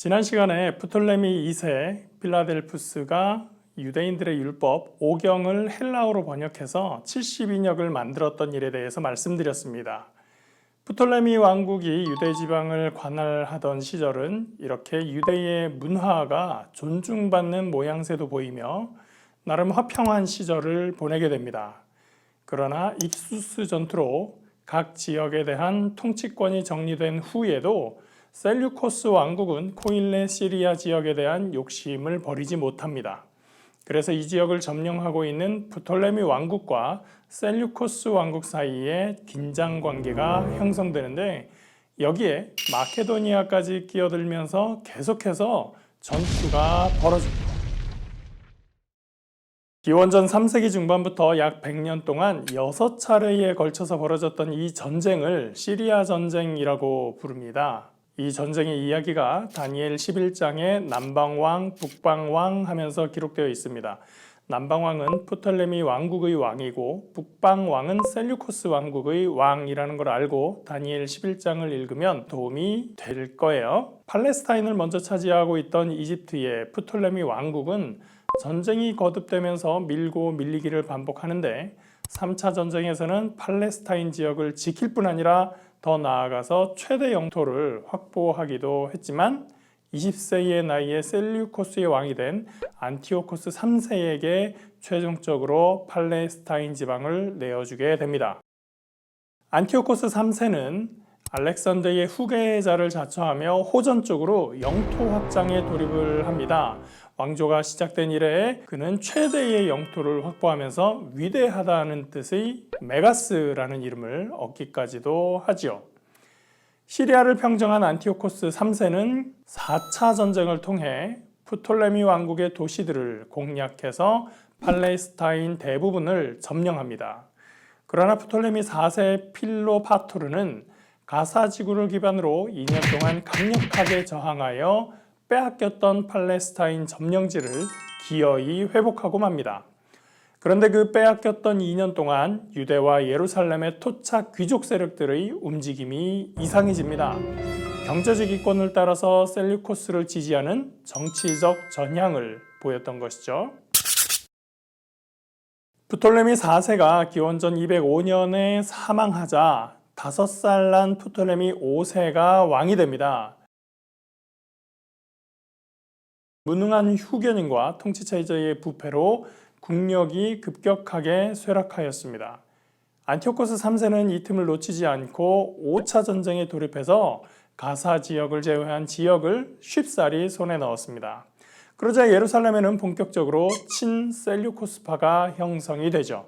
지난 시간에 프톨레미 2세 필라델푸스가 유대인들의 율법 오경을 헬라어로 번역해서 72역을 만들었던 일에 대해서 말씀드렸습니다. 프톨레미 왕국이 유대 지방을 관할하던 시절은 이렇게 유대의 문화가 존중받는 모양새도 보이며 나름 화평한 시절을 보내게 됩니다. 그러나 익수스 전투로 각 지역에 대한 통치권이 정리된 후에도 셀류코스 왕국은 코일레 시리아 지역에 대한 욕심을 버리지 못합니다. 그래서 이 지역을 점령하고 있는 프톨레미 왕국과 셀류코스 왕국 사이에 긴장 관계가 형성되는데 여기에 마케도니아까지 끼어들면서 계속해서 전투가 벌어집니다. 기원전 3세기 중반부터 약 100년 동안 6차례에 걸쳐서 벌어졌던 이 전쟁을 시리아 전쟁이라고 부릅니다. 이 전쟁의 이야기가 다니엘 11장에 남방왕, 북방왕 하면서 기록되어 있습니다. 남방왕은 프톨레미 왕국의 왕이고 북방왕은 셀류코스 왕국의 왕이라는 걸 알고 다니엘 11장을 읽으면 도움이 될 거예요. 팔레스타인을 먼저 차지하고 있던 이집트의 프톨레미 왕국은 전쟁이 거듭되면서 밀고 밀리기를 반복하는데 3차 전쟁에서는 팔레스타인 지역을 지킬 뿐 아니라 더 나아가서 최대 영토를 확보하기도 했지만 20세의 나이에 셀류코스의 왕이 된 안티오코스 3세에게 최종적으로 팔레스타인 지방을 내어주게 됩니다. 안티오코스 3세는 알렉산더의 후계자를 자처하며 호전 쪽으로 영토 확장에 돌입을 합니다. 왕조가 시작된 이래 그는 최대의 영토를 확보하면서 위대하다는 뜻의 메가스라는 이름을 얻기까지도 하지요. 시리아를 평정한 안티오코스 3세는 4차 전쟁을 통해 프톨레미 왕국의 도시들을 공략해서 팔레스타인 대부분을 점령합니다. 그러나 프톨레미 4세 필로파토르는 가사 지구를 기반으로 2년 동안 강력하게 저항하여 빼앗겼던 팔레스타인 점령지를 기어이 회복하고 맙니다. 그런데 그 빼앗겼던 2년 동안 유대와 예루살렘의 토착 귀족 세력들의 움직임이 이상해집니다. 경제적 이권을 따라서 셀류코스를 지지하는 정치적 전향을 보였던 것이죠. 프톨레미 4세가 기원전 205년에 사망하자 5살 난 프톨레미 5세가 왕이 됩니다. 무능한 후견인과 통치체제의 부패로 국력이 급격하게 쇠락하였습니다. 안티오코스 3세는 이 틈을 놓치지 않고 5차 전쟁에 돌입해서 가사 지역을 제외한 지역을 쉽사리 손에 넣었습니다. 그러자 예루살렘에는 본격적으로 친셀류코스파가 형성이 되죠.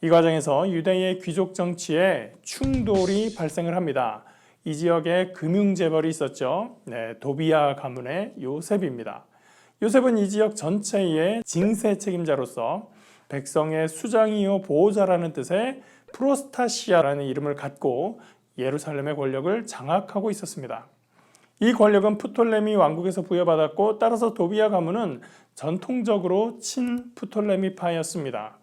이 과정에서 유대의 귀족 정치에 충돌이 발생을 합니다. 이 지역에 금융재벌이 있었죠. 도비아 가문의 요셉입니다. 요셉은 이 지역 전체의 징세 책임자로서 백성의 수장이요 보호자라는 뜻의 프로스타시아라는 이름을 갖고 예루살렘의 권력을 장악하고 있었습니다. 이 권력은 프톨레미 왕국에서 부여받았고 따라서 도비아 가문은 전통적으로 친프톨레미파였습니다.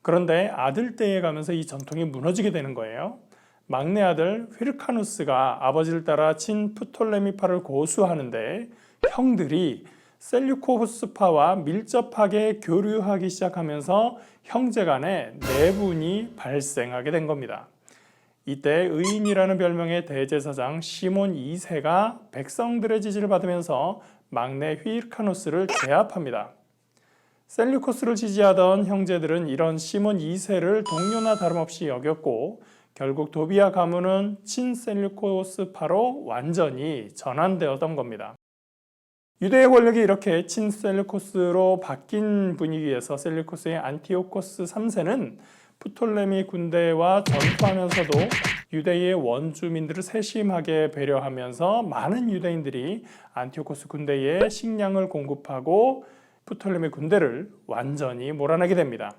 그런데 아들 때에 가면서 이 전통이 무너지게 되는 거예요. 막내 아들 휘르카누스가 아버지를 따라 친프톨레미파를 고수하는데 형들이 셀류코스파와 밀접하게 교류하기 시작하면서 형제간에 내분이 발생하게 된 겁니다. 이때 의인이라는 별명의 대제사장 시몬 2세가 백성들의 지지를 받으면서 막내 휘르카누스를 제압합니다. 셀류코스를 지지하던 형제들은 이런 시몬 2세를 동료나 다름없이 여겼고 결국 도비아 가문은 친셀류코스파로 완전히 전환되었던 겁니다. 유대의 권력이 이렇게 친셀류코스로 바뀐 분위기에서 셀류코스의 안티오코스 3세는 프톨레미 군대와 전투하면서도 유대의 원주민들을 세심하게 배려하면서 많은 유대인들이 안티오코스 군대에 식량을 공급하고 프톨레미 군대를 완전히 몰아내게 됩니다.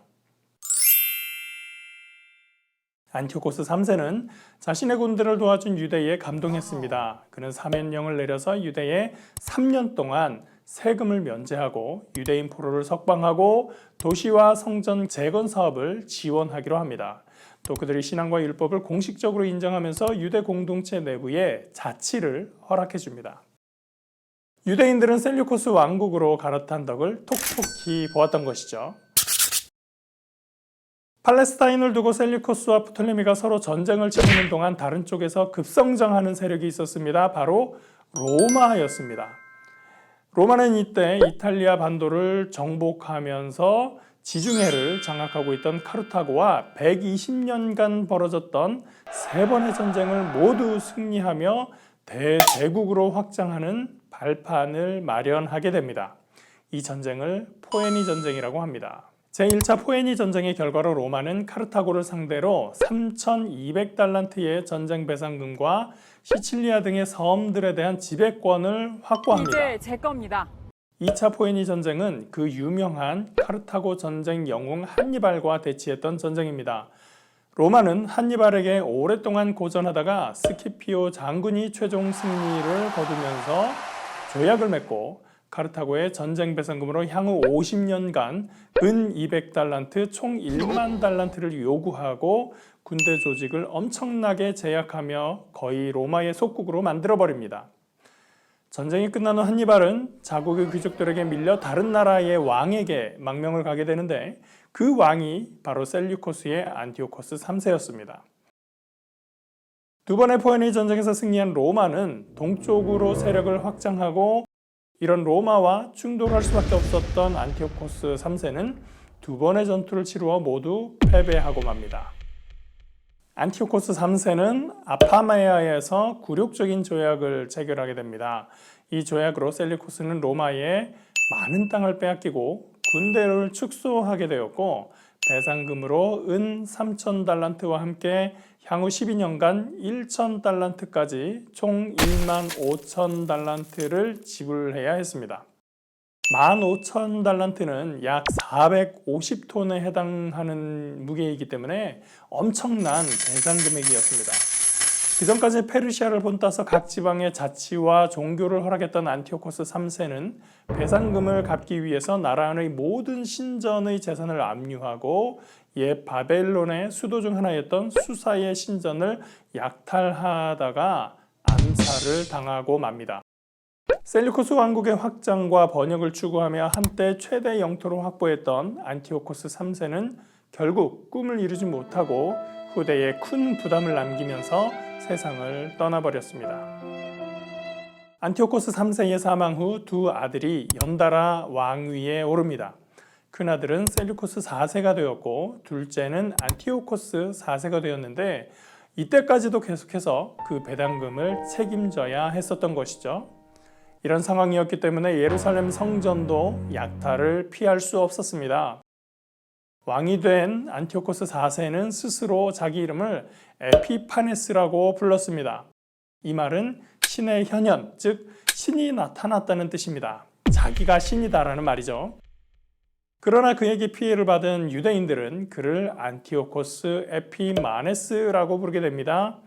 안티오코스 3세는 자신의 군대를 도와준 유대에 감동했습니다. 그는 사면령을 내려서 유대에 3년 동안 세금을 면제하고 유대인 포로를 석방하고 도시와 성전 재건 사업을 지원하기로 합니다. 또 그들의 신앙과 율법을 공식적으로 인정하면서 유대 공동체 내부에 자치를 허락해 줍니다. 유대인들은 셀류코스 왕국으로 갈아탄 덕을 톡톡히 보았던 것이죠. 팔레스타인을 두고 셀류코스와 프톨레미가 서로 전쟁을 치르는 동안 다른 쪽에서 급성장하는 세력이 있었습니다. 바로 로마였습니다. 로마는 이때 이탈리아 반도를 정복하면서 지중해를 장악하고 있던 카르타고와 120년간 벌어졌던 세 번의 전쟁을 모두 승리하며 대제국으로 확장하는 발판을 마련하게 됩니다. 이 전쟁을 포에니 전쟁이라고 합니다. 제1차 포에니 전쟁의 결과로 로마는 카르타고를 상대로 3,200달란트의 전쟁 배상금과 시칠리아 등의 섬들에 대한 지배권을 확보합니다. 이제 제 겁니다. 2차 포에니 전쟁은 그 유명한 카르타고 전쟁 영웅 한니발과 대치했던 전쟁입니다. 로마는 한니발에게 오랫동안 고전하다가 스키피오 장군이 최종 승리를 거두면서 조약을 맺고 카르타고의 전쟁 배상금으로 향후 50년간 은 200달란트 총 1만 달란트를 요구하고 군대 조직을 엄청나게 제약하며 거의 로마의 속국으로 만들어버립니다. 전쟁이 끝난 후 한니발은 자국의 귀족들에게 밀려 다른 나라의 왕에게 망명을 가게 되는데 그 왕이 바로 셀류코스의 안티오코스 3세였습니다. 두 번의 포에니 전쟁에서 승리한 로마는 동쪽으로 세력을 확장하고 이런 로마와 충돌할 수밖에 없었던 안티오코스 3세는 두 번의 전투를 치루어 모두 패배하고 맙니다. 안티오코스 3세는 아파메아에서 굴욕적인 조약을 체결하게 됩니다. 이 조약으로 셀류코스는 로마에 많은 땅을 빼앗기고 군대를 축소하게 되었고 배상금으로 은 3,000달란트와 함께 향후 12년간 1,000달란트까지 총 15,000달란트를 지불해야 했습니다. 15,000달란트는 약 450톤에 해당하는 무게이기 때문에 엄청난 배상 금액이었습니다. 그전까지 페르시아를 본따서 각 지방의 자치와 종교를 허락했던 안티오코스 3세는 배상금을 갚기 위해서 나라 안의 모든 신전의 재산을 압류하고 옛 바벨론의 수도 중 하나였던 수사의 신전을 약탈하다가 암살을 당하고 맙니다. 셀류코스 왕국의 확장과 번영을 추구하며 한때 최대 영토로 확보했던 안티오코스 3세는 결국 꿈을 이루지 못하고 후대에 큰 부담을 남기면서 세상을 떠나버렸습니다. 안티오코스 3세의 사망 후 두 아들이 연달아 왕위에 오릅니다. 큰아들은 셀류코스 4세가 되었고 둘째는 안티오코스 4세가 되었는데 이때까지도 계속해서 그 배당금을 책임져야 했었던 것이죠. 이런 상황이었기 때문에 예루살렘 성전도 약탈을 피할 수 없었습니다. 왕이 된 안티오코스 4세는 스스로 자기 이름을 에피파네스라고 불렀습니다. 이 말은 신의 현현, 즉 신이 나타났다는 뜻입니다. 자기가 신이다라는 말이죠. 그러나 그에게 피해를 받은 유대인들은 그를 안티오코스 에피마네스라고 부르게 됩니다.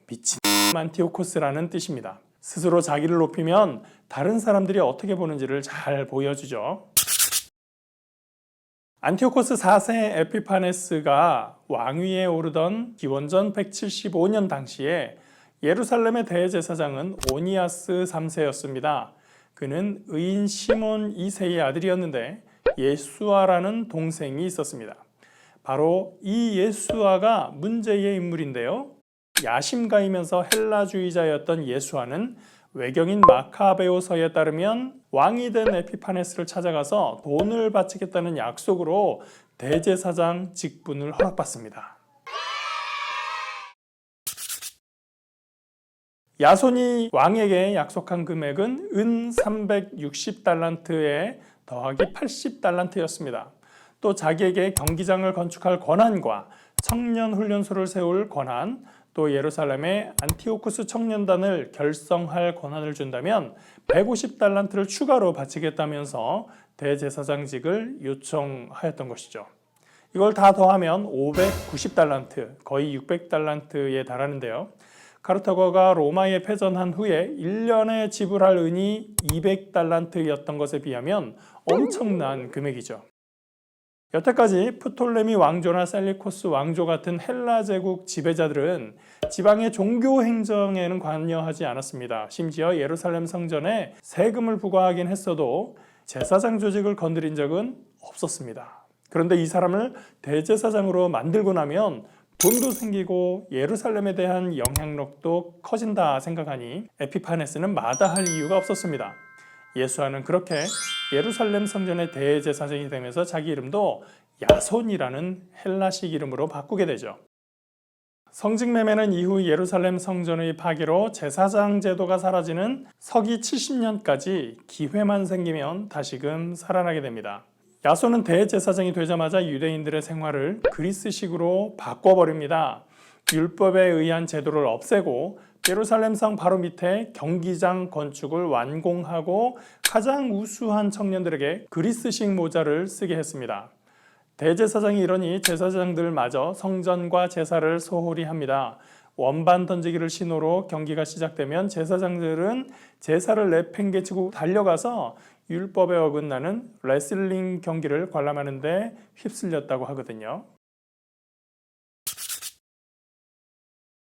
미친 안티오코스라는 뜻입니다. 스스로 자기를 높이면 다른 사람들이 어떻게 보는지를 잘 보여주죠. 안티오코스 4세 에피파네스가 왕위에 오르던 기원전 175년 당시에 예루살렘의 대제사장은 오니아스 3세였습니다. 그는 의인 시몬 2세의 아들이었는데 예수아라는 동생이 있었습니다. 바로 이 예수아가 문제의 인물인데요. 야심가이면서 헬라주의자였던 예수아는 외경인 마카베오서에 따르면 왕이 된 에피파네스를 찾아가서 돈을 바치겠다는 약속으로 대제사장 직분을 허락받습니다. 야손이 왕에게 약속한 금액은 은 360달란트에 더하기 80달란트였습니다. 또 자기에게 경기장을 건축할 권한과 청년 훈련소를 세울 권한, 또 예루살렘에 안티오코스 청년단을 결성할 권한을 준다면 150달란트를 추가로 바치겠다면서 대제사장직을 요청하였던 것이죠. 이걸 다 더하면 590달란트, 거의 600달란트에 달하는데요. 카르타고가 로마에 패전한 후에 1년에 지불할 은이 200달란트였던 것에 비하면 엄청난 금액이죠. 여태까지 프톨레미 왕조나 셀리코스 왕조 같은 헬라 제국 지배자들은 지방의 종교 행정에는 관여하지 않았습니다. 심지어 예루살렘 성전에 세금을 부과하긴 했어도 제사장 조직을 건드린 적은 없었습니다. 그런데 이 사람을 대제사장으로 만들고 나면 돈도 생기고 예루살렘에 대한 영향력도 커진다 생각하니 에피파네스는 마다할 이유가 없었습니다. 예수와는 그렇게 예루살렘 성전의 대제사장이 되면서 자기 이름도 야손이라는 헬라식 이름으로 바꾸게 되죠. 성직매매는 이후 예루살렘 성전의 파괴로 제사장 제도가 사라지는 서기 70년까지 기회만 생기면 다시금 살아나게 됩니다. 야손은 대제사장이 되자마자 유대인들의 생활을 그리스식으로 바꿔버립니다. 율법에 의한 제도를 없애고 예루살렘 성 바로 밑에 경기장 건축을 완공하고 가장 우수한 청년들에게 그리스식 모자를 쓰게 했습니다. 대제사장이 이러니 제사장들마저 성전과 제사를 소홀히 합니다. 원반 던지기를 신호로 경기가 시작되면 제사장들은 제사를 내팽개치고 달려가서 율법에 어긋나는 레슬링 경기를 관람하는 데 휩쓸렸다고 하거든요.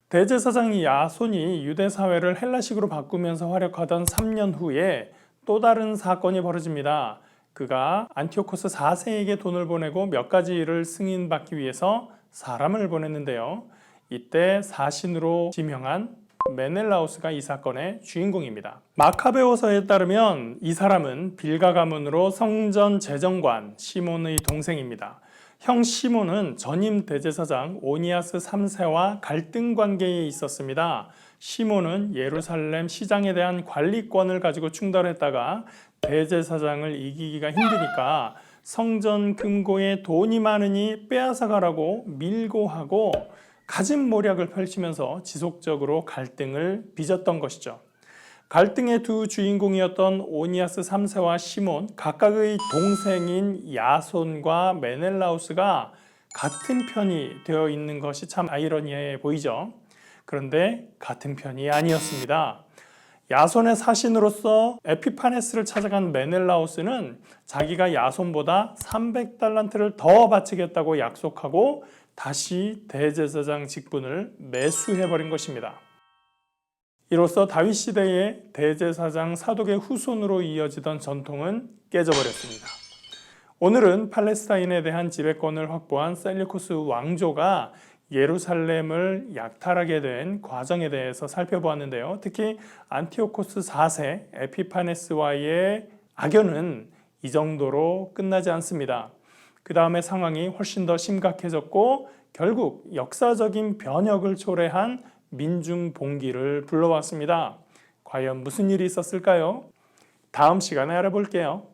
대제사장 야손이 유대 사회를 헬라식으로 바꾸면서 활약하던 3년 후에 또 다른 사건이 벌어집니다. 그가 안티오코스 4세에게 돈을 보내고 몇 가지 일을 승인받기 위해서 사람을 보냈는데요. 이때 사신으로 지명한 메넬라우스가 이 사건의 주인공입니다. 마카베오서에 따르면 이 사람은 빌가 가문으로 성전 재정관 시몬의 동생입니다. 형 시몬은 전임 대제사장 오니아스 3세와 갈등 관계에 있었습니다. 시몬은 예루살렘 시장에 대한 관리권을 가지고 충돌했다가 대제사장을 이기기가 힘드니까 성전 금고에 돈이 많으니 빼앗아가라고 밀고 하고 가진 모략을 펼치면서 지속적으로 갈등을 빚었던 것이죠. 갈등의 두 주인공이었던 오니아스 3세와 시몬, 각각의 동생인 야손과 메넬라우스가 같은 편이 되어 있는 것이 참 아이러니해 보이죠. 그런데 같은 편이 아니었습니다. 야손의 사신으로서 에피파네스를 찾아간 메넬라우스는 자기가 야손보다 300달란트를 더 바치겠다고 약속하고 다시 대제사장 직분을 매수해버린 것입니다. 이로써 다윗 시대의 대제사장 사독의 후손으로 이어지던 전통은 깨져버렸습니다. 오늘은 팔레스타인에 대한 지배권을 확보한 셀리쿠스 왕조가 예루살렘을 약탈하게 된 과정에 대해서 살펴보았는데요. 특히 안티오코스 4세 에피파네스와의 악연은 이 정도로 끝나지 않습니다. 그 다음에 상황이 훨씬 더 심각해졌고 결국 역사적인 변혁을 초래한 민중 봉기를 불러왔습니다. 과연 무슨 일이 있었을까요? 다음 시간에 알아볼게요.